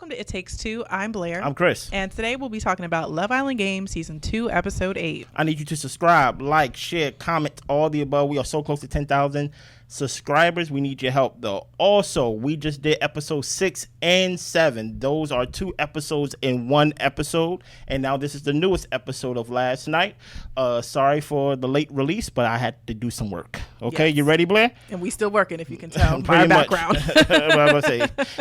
Welcome to It Takes Two. I'm Blair. I'm Chris. And today we'll be talking about Love Island Games Season 2, Episode 8. I need you to subscribe, like, share, comment, all the above. We are so close to 10,000 subscribers. We need your help, though. Also, we just did Episode 6 and 7. Those are 2 episodes in 1 episode. And now this is the newest episode of last night. Sorry for the late release, but I had to do some work. Okay, yes. You ready, Blair? And we still working, if you can tell by our background.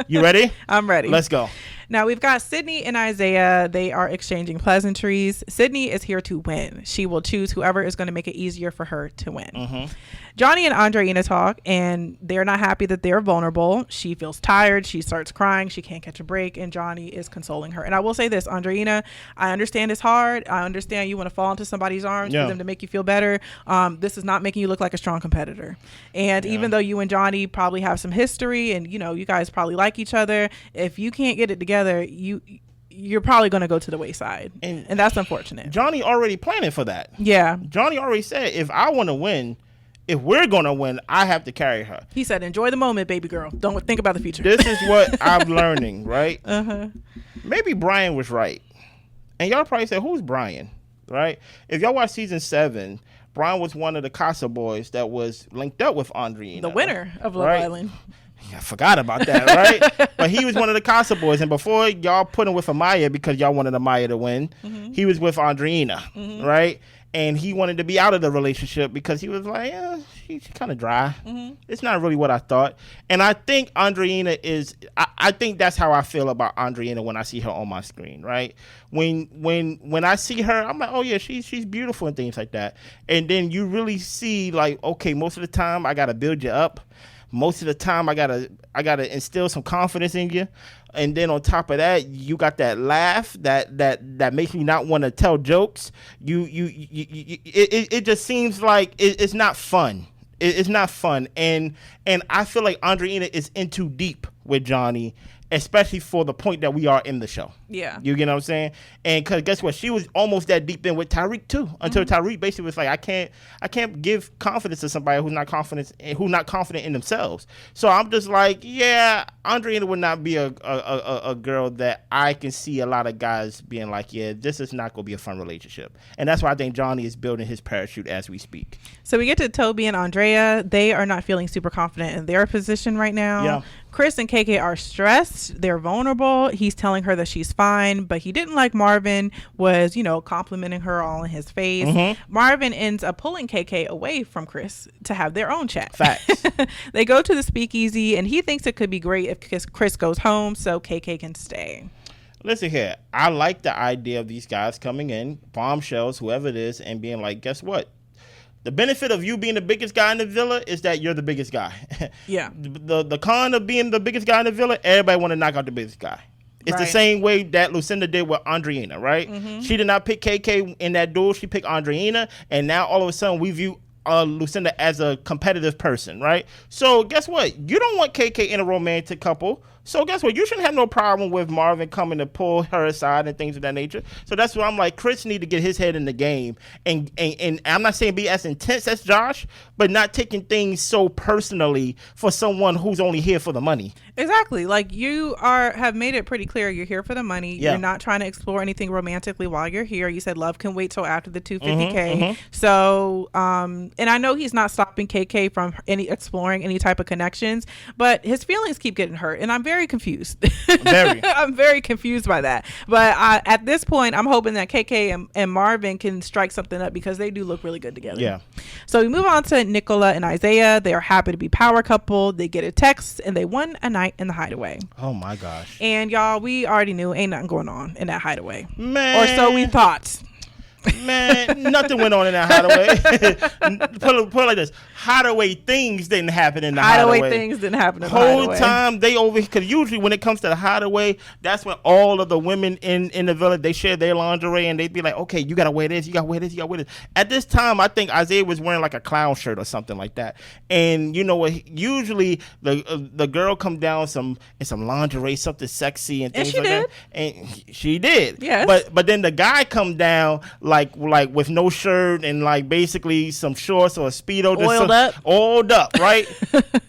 You ready? I'm ready. Let's go. Now we've got Sydney and Isaiah. They are exchanging pleasantries. Sydney is here to win. She will choose whoever is going to make it easier for her to win. Mm-hmm. Johnny and Andreina talk, and they're not happy that they're vulnerable. She feels tired. She starts crying. She can't catch a break, and Johnny is consoling her. And I will say this, Andreina, I understand it's hard. I understand you want to fall into somebody's arms for them to make you feel better. This is not making you look like a strong competitor. And even though you and Johnny probably have some history, and you guys probably like each other, if you can't get it together, you're probably going to go to the wayside, and that's unfortunate. Johnny already planning for that. Yeah, Johnny already said, if I want to win, if we're going to win, I have to carry her. He said, enjoy the moment, baby girl. Don't think about the future. This is what I'm learning, right? Uh-huh. Maybe Brian was right. And y'all probably said, who's Brian, right? If y'all watch season 7, Brian was one of the Casa boys that was linked up with Andreina. The winner of Love Island. Yeah, I forgot about that, right? But he was one of the Casa boys. And before y'all put him with Amaya because y'all wanted Amaya to win, he was with Andreina, right? And he wanted to be out of the relationship because he was like, she's kind of dry. It's not really what I thought. And I think Andreina is, I think that's how I feel about Andreina when I see her on my screen, right? When I see her, I'm like, oh yeah, she's beautiful and things like that. And then you really see like, okay, most of the time I got to build you up. Most of the time I gotta instill some confidence in you. And then on top of that, you got that laugh that makes me not want to tell jokes. It just seems like it's not fun. It's not fun. And I feel like Andreina is in too deep with Johnny, especially for the point that we are in the show. Yeah. You get what I'm saying? And because guess what? She was almost that deep in with Tyrique too, until Tyrique basically was like, I can't give confidence to somebody who's not confident in themselves. So I'm just like, yeah, Andreina would not be a girl that I can see a lot of guys being like, yeah, this is not going to be a fun relationship. And that's why I think Johnny is building his parachute as we speak. So we get to Toby and Andrea. They are not feeling super confident in their position right now. Yeah. Chris and KK are stressed. They're vulnerable. He's telling her that she's fine, but he didn't like Marvin was, complimenting her all in his face. Marvin ends up pulling KK away from Chris to have their own chat. Facts. They go to the speakeasy, and he thinks it could be great if Chris goes home so KK can stay. Listen here. I like the idea of these guys coming in, bombshells, whoever it is, and being like, guess what? The benefit of you being the biggest guy in the villa is that you're the biggest guy. Yeah. The con of being the biggest guy in the villa, everybody want to knock out the biggest guy. It's the same way that Lucinda did with Andreina, right? She did not pick KK in that duel. She picked Andreina, and now all of a sudden we view Lucinda as a competitive person, right? So guess what? You don't want KK in a romantic couple. So guess what? You shouldn't have no problem with Marvin coming to pull her aside and things of that nature. So that's why I'm like, Chris need to get his head in the game. And I'm not saying be as intense as Josh, but not taking things so personally for someone who's only here for the money. Exactly. Like you have made it pretty clear you're here for the money. Yeah. You're not trying to explore anything romantically while you're here. You said love can wait till after the $250K. So, and I know he's not stopping KK from exploring any type of connections, but his feelings keep getting hurt. And I'm very confused. I'm very confused by that. But at this point, I'm hoping that KK and Marvin can strike something up because they do look really good together. Yeah. So we move on to Nicola and Isaiah. They are happy to be power couple. They get a text and they won a night in the Hideaway. Oh my gosh. And y'all, we already knew ain't nothing going on in that Hideaway. Man. Or so we thought. Man, nothing went on in that Hideaway. put it like this: Hideaway things didn't happen in the Hideaway. Things didn't happen in the Hideaway. Whole time they because usually when it comes to the Hideaway, that's when all of the women in the village they share their lingerie and they'd be like, okay, you gotta wear this, you gotta wear this, you gotta wear this. At this time, I think Isaiah was wearing like a clown shirt or something like that. And you know what? Usually the girl come down in some lingerie, something sexy and things like that. And she did. Yes. But then the guy come down like with no shirt and like basically some shorts or a Speedo. Oiled up, right?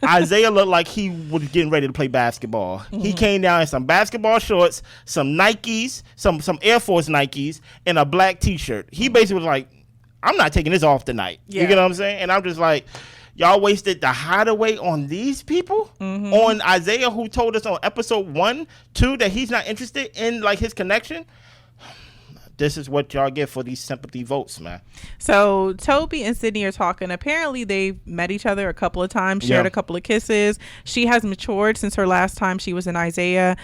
Isaiah looked like he was getting ready to play basketball. He came down in some basketball shorts, some Nikes, some Air Force Nikes, and a black T-shirt. He basically was like, I'm not taking this off tonight. You get what I'm saying? And I'm just like, y'all wasted the Hideaway on these people? On Isaiah, who told us on episode 1, 2 that he's not interested in like his connection? This is what y'all get for these sympathy votes, man. So Toby and Sydney are talking. Apparently they've met each other a couple of times, shared a couple of kisses. She has matured since her last time she was in Isaiah,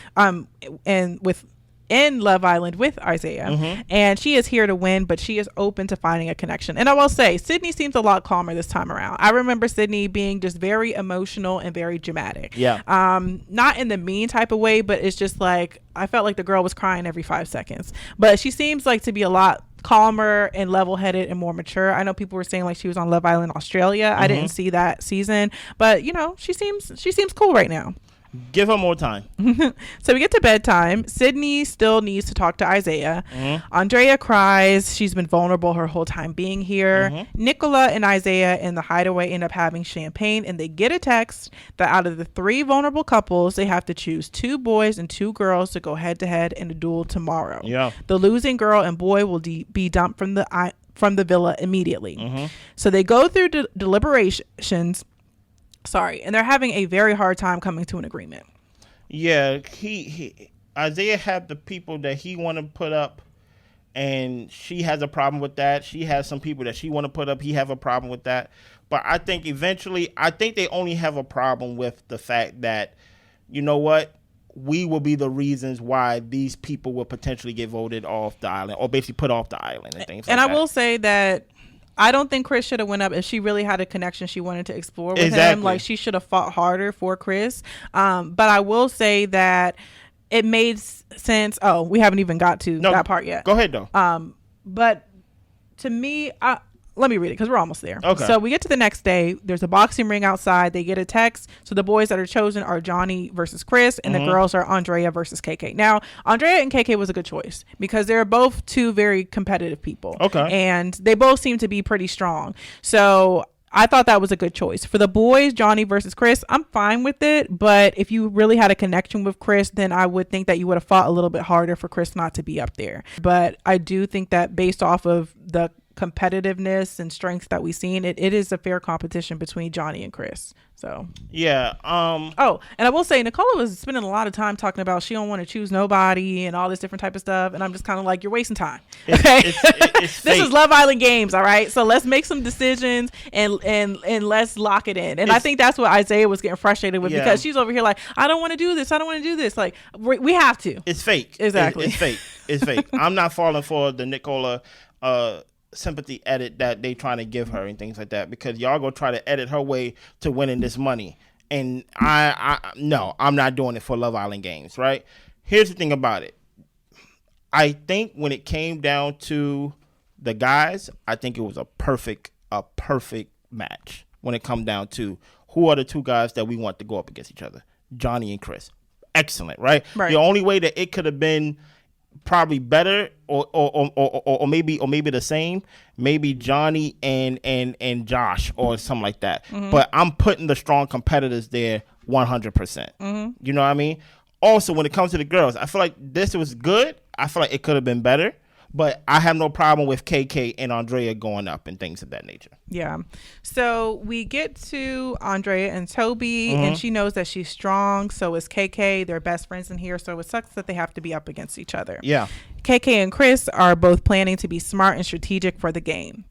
in Love Island with Isaiah. And she is here to win, but she is open to finding a connection. And I will say, Sydney seems a lot calmer this time around. I remember Sydney being just very emotional and very dramatic. Not in the mean type of way, but it's just like, I felt like the girl was crying every 5 seconds. But she seems like to be a lot calmer and level-headed and more mature. I know people were saying like she was on Love Island Australia. I didn't see that season, but you know, she seems cool right now. Give her more time. So we get to bedtime. Sydney still needs to talk to Isaiah. Andrea cries. She's been vulnerable her whole time being here. Nicola and Isaiah in the Hideaway end up having champagne, and they get a text that out of the 3 vulnerable couples, they have to choose 2 boys and 2 girls to go head to head in a duel tomorrow. The losing girl and boy will be dumped from the villa immediately. So they go through deliberations. And they're having a very hard time coming to an agreement. Yeah, Isaiah had the people that he want to put up, and she has a problem with that. She has some people that she want to put up. He have a problem with that. But I think eventually, they only have a problem with the fact that, you know what, we will be the reasons why these people will potentially get voted off the island, or basically put off the island and things like that. And I will say that I don't think Chris should have went up if she really had a connection she wanted to explore with him. Like, she should have fought harder for Chris. But I will say that it made sense. Oh, we haven't even got to that part yet. Go ahead, though. But to me, let me read it because we're almost there. Okay. So we get to the next day. There's a boxing ring outside. They get a text. So the boys that are chosen are Johnny versus Chris, and the girls are Andrea versus KK. Now, Andrea and KK was a good choice because they're both 2 very competitive people. Okay. And they both seem to be pretty strong. So I thought that was a good choice. For the boys, Johnny versus Chris, I'm fine with it. But if you really had a connection with Chris, then I would think that you would have fought a little bit harder for Chris not to be up there. But I do think that based off of the competitiveness and strengths that we've seen, it is a fair competition between Johnny and Chris. So yeah. Oh, and I will say Nicola was spending a lot of time talking about she don't want to choose nobody and all this different type of stuff, and I'm just kind of like, you're wasting time. Okay, this is Love Island Games, all right? So let's make some decisions and let's lock it in. And I think that's what Isaiah was getting frustrated with, because she's over here like, I don't want to do this. I don't want to do this. Like, we have to. It's fake. Exactly. It's fake. It's fake. I'm not falling for the Nicola sympathy edit that they trying to give her and things like that, because y'all go try to edit her way to winning this money, and no, I'm not doing it for Love Island Games, right? Here's the thing about it. I think when it came down to the guys, I think it was a perfect match when it come down to who are the 2 guys that we want to go up against each other. Johnny and Chris. Excellent, right? The only way that it could have been probably better or maybe the same, maybe Johnny and Josh or something like that. But I'm putting the strong competitors there 100%. You know what I mean? Also, when it comes to the girls, I feel like this was good. I feel like it could have been better. But I have no problem with KK and Andrea going up and things of that nature. Yeah. So we get to Andrea and Toby, and she knows that she's strong. So is KK. They're best friends in here. So it sucks that they have to be up against each other. Yeah. KK and Chris are both planning to be smart and strategic for the game.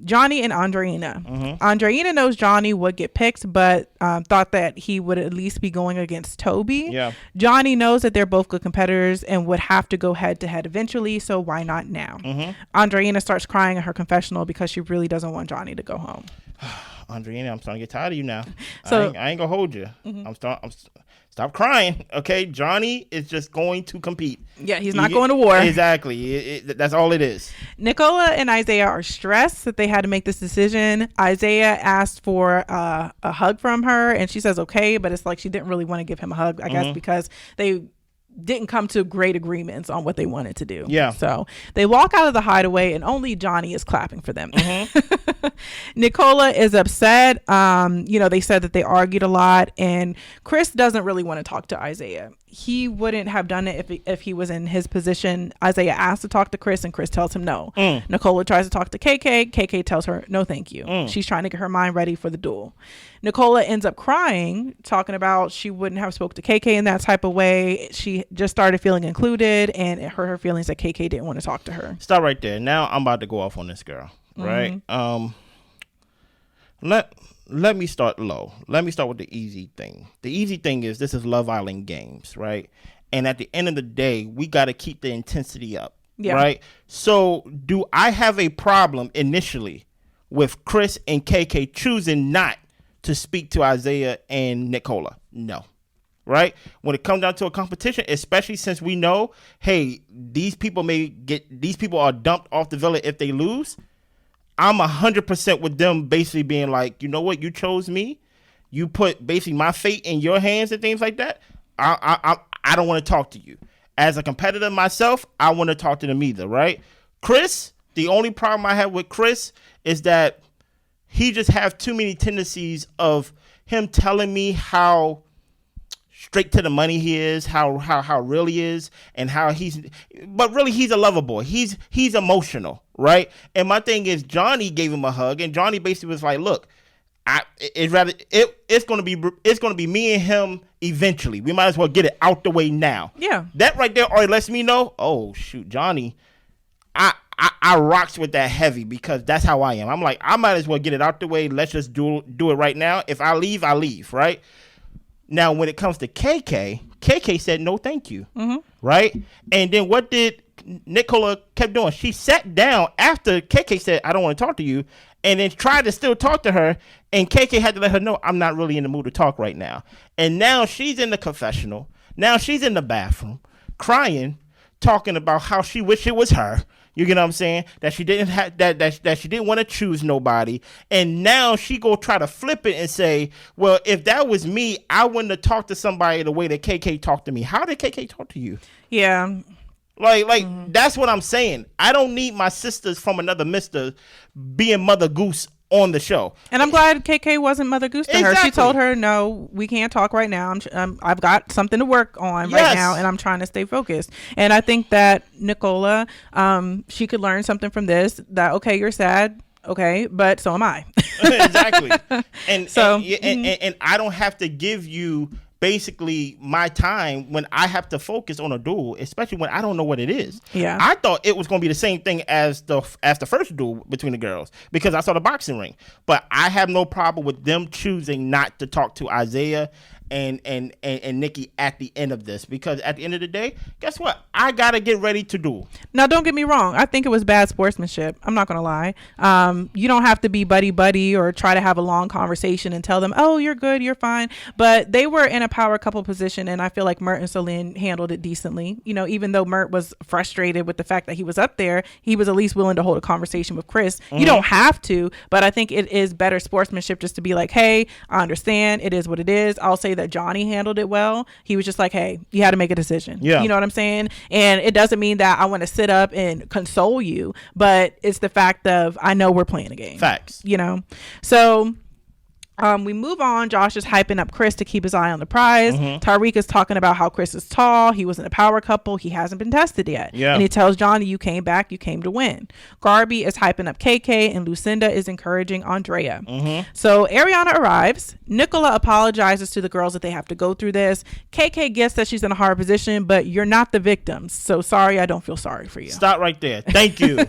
Johnny and Andreina. Andreina knows Johnny would get picked, but thought that he would at least be going against Toby. Yeah. Johnny knows that they're both good competitors and would have to go head to head eventually, so why not now? Andreina starts crying in her confessional because she really doesn't want Johnny to go home. Andreina, I'm starting to get tired of you now. So I ain't gonna hold you. Stop crying, okay? Johnny is just going to compete. Yeah, he's not going to war. Exactly. That's all it is. Nicola and Isaiah are stressed that they had to make this decision. Isaiah asked for a hug from her, and she says okay, but it's like she didn't really want to give him a hug, I guess, because they didn't come to great agreements on what they wanted to do. Yeah. So they walk out of the hideaway and only Johnny is clapping for them. Nicola is upset. They said that they argued a lot, and Chris doesn't really want to talk to Isaiah. He wouldn't have done it if he was in his position. Isaiah asks to talk to Chris, and Chris tells him no. Nicola tries to talk to KK. KK tells her no, thank you. She's trying to get her mind ready for the duel. Nicola ends up crying, talking about she wouldn't have spoke to KK in that type of way. She just started feeling included, and it hurt her feelings that KK didn't want to talk to her. Stop right there. Now I'm about to go off on this girl, right? Let me start low. Let me start with the easy thing. The easy thing is this is Love Island games, right? And at the end of the day, we got to keep the intensity up, right? So do I have a problem initially with Chris and KK choosing not to speak to Isaiah and Nicola? No. Right? When it comes down to a competition, especially since we know, hey, these people are dumped off the villa if they lose. I'm 100% with them basically being like, you know what? You chose me. You put basically my fate in your hands and things like that. I don't want to talk to you. As a competitor myself, I want to talk to them either, right? Chris, the only problem I have with Chris is that he just have too many tendencies of him telling me how straight to the money he is, how real he is, and but really he's a lover boy. He's emotional, right? And my thing is Johnny gave him a hug, and Johnny basically was like, look, it's gonna be me and him eventually. We might as well get it out the way now. Yeah. That right there already lets me know, oh shoot, Johnny, I rocks with that heavy because that's how I am. I'm like, I might as well get it out the way. Let's just do it right now. If I leave, right? Now, when it comes to KK said no, thank you, right? And then what did Nicola kept doing? She sat down after KK said, I don't want to talk to you, and then tried to still talk to her, and KK had to let her know, I'm not really in the mood to talk right now. And now she's in the confessional. Now she's in the bathroom, crying, talking about how she wished it was her. You get what I'm saying? That she didn't have that she didn't want to choose nobody, and now she go try to flip it and say, "Well, if that was me, I wouldn't have talked to somebody the way that KK talked to me." How did KK talk to you? Yeah, like that's what I'm saying. I don't need my sisters from another mister being Mother Goose on the show. And I'm glad KK wasn't Mother Goose to her. She told her, no, we can't talk right now. I've got something to work on right now, and I'm trying to stay focused. And I think that Nicola, she could learn something from this, that, okay, you're sad. Okay, but so am I. Exactly. And I don't have to give you basically my time when I have to focus on a duel, especially when I don't know what it is. Yeah. I thought it was going to be the same thing as the first duel between the girls because I saw the boxing ring. But I have no problem with them choosing not to talk to Isaiah and Nikki at the end of this, because at the end of the day, guess what? I gotta get ready to duel. Now, don't get me wrong. I think it was bad sportsmanship. I'm not gonna lie. You don't have to be buddy or try to have a long conversation and tell them, oh, you're good, you're fine. But they were in a power couple position, and I feel like Mert and Solene handled it decently. You know, even though Mert was frustrated with the fact that he was up there, he was at least willing to hold a conversation with Chris. Mm-hmm. You don't have to, but I think it is better sportsmanship just to be like, hey, I understand. It is what it is. I'll say that Johnny handled it well. He was just like, hey, you had to make a decision. Yeah. You know what I'm saying? And it doesn't mean that I want to sit up and console you, but it's the fact of, I know we're playing a game. Facts. You know? So we move on. Josh is hyping up Chris to keep his eye on the prize. Mm-hmm. Tyrique is talking about how Chris is tall. He was in a power couple. He hasn't been tested yet. Yeah. And he tells Johnny, you came back. You came to win. Garby is hyping up KK, and Lucinda is encouraging Andrea. Mm-hmm. So Ariana arrives. Nicola apologizes to the girls that they have to go through this. KK gets that she's in a hard position, but you're not the victims. So sorry, I don't feel sorry for you. Stop right there. Thank you.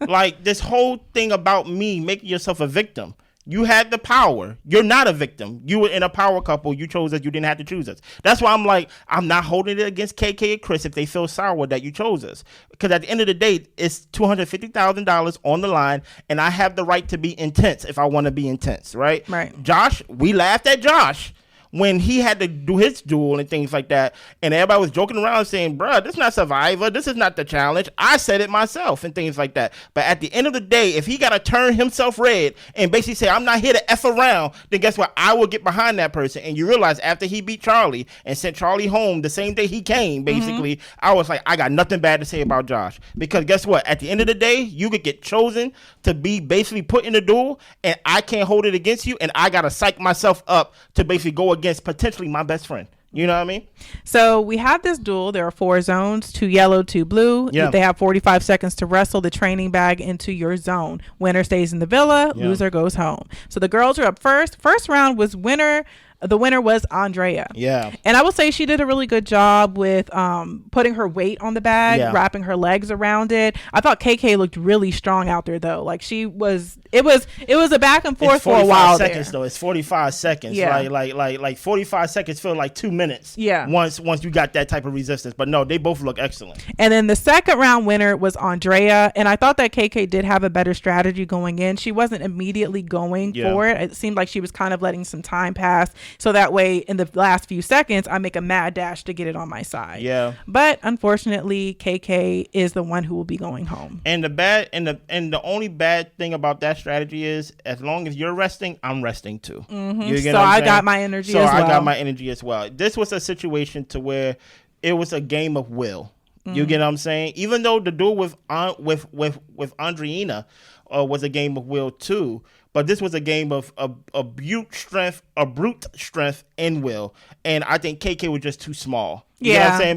Like this whole thing about me making yourself a victim. You had the power. You're not a victim. You were in a power couple. You chose us. You didn't have to choose us. That's why I'm like, I'm not holding it against KK and Chris if they feel sour that you chose us. Because at the end of the day, it's $250,000 on the line, and I have the right to be intense if I want to be intense, right? Right. Josh, we laughed at Josh when he had to do his duel and things like that, and everybody was joking around saying, bruh, this is not Survivor, this is not the challenge, I said it myself and things like that. But at the end of the day, if he got to turn himself red and basically say, I'm not here to F around, then guess what? I will get behind that person. And you realize after he beat Charlie and sent Charlie home the same day he came, basically, I was like, I got nothing bad to say about Josh. Because guess what? At the end of the day, you could get chosen to be basically put in a duel, and I can't hold it against you, and I got to psych myself up to basically go against potentially my best friend. You know what I mean? So we have this duel. There are 4 zones, 2 yellow, 2 blue. Yeah. They have 45 seconds to wrestle the training bag into your zone. Winner stays in the villa. Yeah. Loser goes home. So the girls are up first. First round was winner. The winner was Andrea. Yeah. And I will say she did a really good job with putting her weight on the bag, wrapping her legs around it. I thought KK looked really strong out there though. Like it was a back and forth for a while seconds, there. Though. It's 45 seconds. Yeah. Like 45 seconds feel like 2 minutes. Yeah. Once you got that type of resistance. But no, they both look excellent. And then the second round winner was Andrea. And I thought that KK did have a better strategy going in. She wasn't immediately going for it. It seemed like she was kind of letting some time pass. So that way, in the last few seconds, I make a mad dash to get it on my side. Yeah. But unfortunately, KK is the one who will be going home. And the only bad thing about that strategy is, as long as you're resting, I'm resting too. Mm-hmm. So I got my energy as well. I got my energy as well. This was a situation to where it was a game of will. You get what I'm saying? Even though the duel with Andreina was a game of will too, but this was a game of brute strength and will. And I think KK was just too small. You know what I'm saying?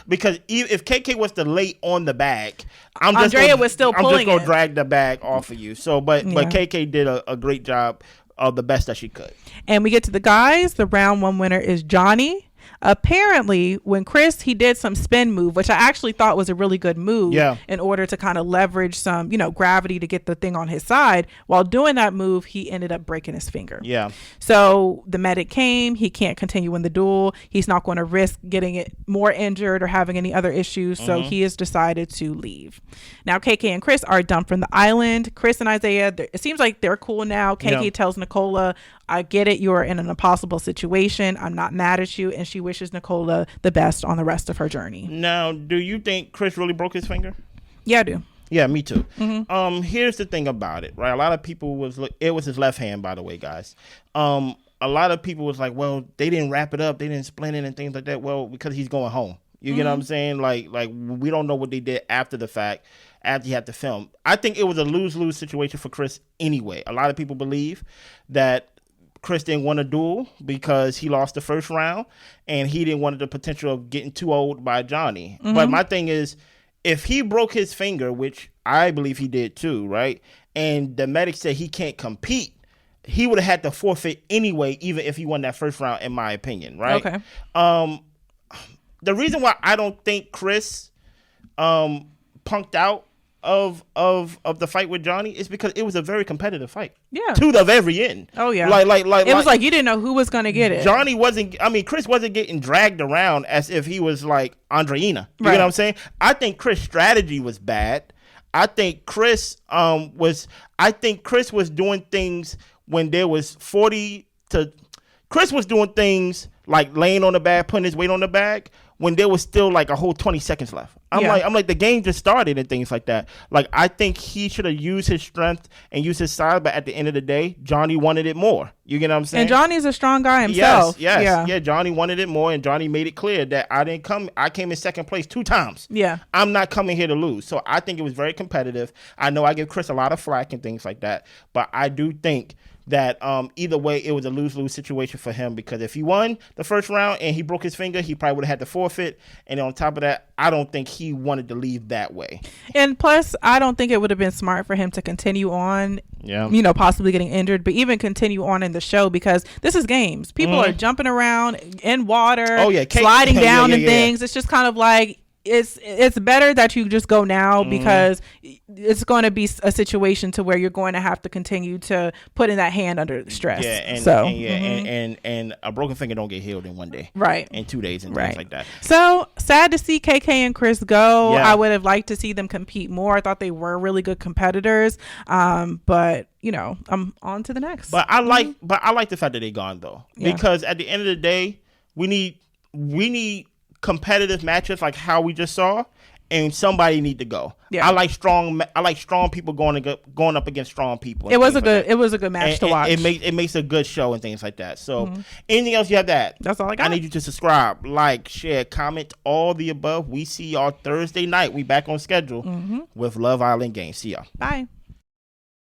Because if KK was to lay on the bag, Andrea was still pulling it. I'm just gonna drag the bag off of you. So, but KK did a great job of the best that she could. And we get to the guys. The round 1 winner is Johnny. Apparently, when Chris, he did some spin move, which I actually thought was a really good move in order to kind of leverage some, gravity to get the thing on his side. While doing that move, he ended up breaking his finger. Yeah. So the medic came. He can't continue in the duel. He's not going to risk getting it more injured or having any other issues. So he has decided to leave. Now, KK and Chris are dumped from the island. Chris and Isaiah, it seems like they're cool now. KK tells Nicola, I get it. You're in an impossible situation. I'm not mad at you. And she wishes Nicola the best on the rest of her journey. Now, do you think Chris really broke his finger? Yeah, I do. Yeah, me too. Mm-hmm. Here's the thing about it, right? A lot of people it was his left hand, by the way, guys. A lot of people was like, well, they didn't wrap it up. They didn't splint it and things like that. Well, because he's going home. You get what I'm saying? Like we don't know what they did after the fact, after he had to film. I think it was a lose-lose situation for Chris anyway. A lot of people believe that Chris didn't want to duel because he lost the first round and he didn't want the potential of getting too old by Johnny. But my thing is, if he broke his finger, which I believe he did too, right? And the medic said he can't compete, he would have had to forfeit anyway, even if he won that first round, in my opinion, right? Okay. The reason why I don't think Chris punked out of the fight with Johnny is because it was a very competitive fight. Yeah. To the very end. Oh yeah. It was like you didn't know who was gonna get it. Chris wasn't getting dragged around as if he was like Andreina. You know what I'm saying? I think Chris' strategy was bad. I think Chris was doing things when there was 40 to Chris was doing things like laying on the bag, putting his weight on the bag when there was still like a whole 20 seconds left. I'm like the game just started and things like that. Like I think he should have used his strength and used his size, but at the end of the day, Johnny wanted it more. You get what I'm saying? And Johnny's a strong guy himself. Yes. Yeah, Johnny wanted it more, and Johnny made it clear that I came in second place 2 times. Yeah. I'm not coming here to lose. So I think it was very competitive. I know I give Chris a lot of flack and things like that, but I do think that either way, it was a lose-lose situation for him, because if he won the first round and he broke his finger, he probably would have had to forfeit. And on top of that, I don't think he wanted to leave that way. And plus, I don't think it would have been smart for him to continue on, possibly getting injured, but even continue on in the show, because this is games. People are jumping around in water, sliding down and things. It's just kind of like, it's better that you just go now, because it's going to be a situation to where you're going to have to continue to put in that hand under stress. And a broken finger don't get healed in one day, right? In 2 days and things like that. So sad to see KK and Chris go. Yeah. I would have liked to see them compete more. I thought they were really good competitors. But you know, I'm on to the next. But I like the fact that they're gone though, because at the end of the day, we need competitive matches like how we just saw. And somebody need to go. Yeah. I like strong people going up against strong people. It was a good match to watch. It makes a good show and things like that. So anything else you have to add? That's all I got. I need you to subscribe, like, share, comment, all the above. We see y'all Thursday night. We back on schedule with Love Island Games. See y'all. Bye.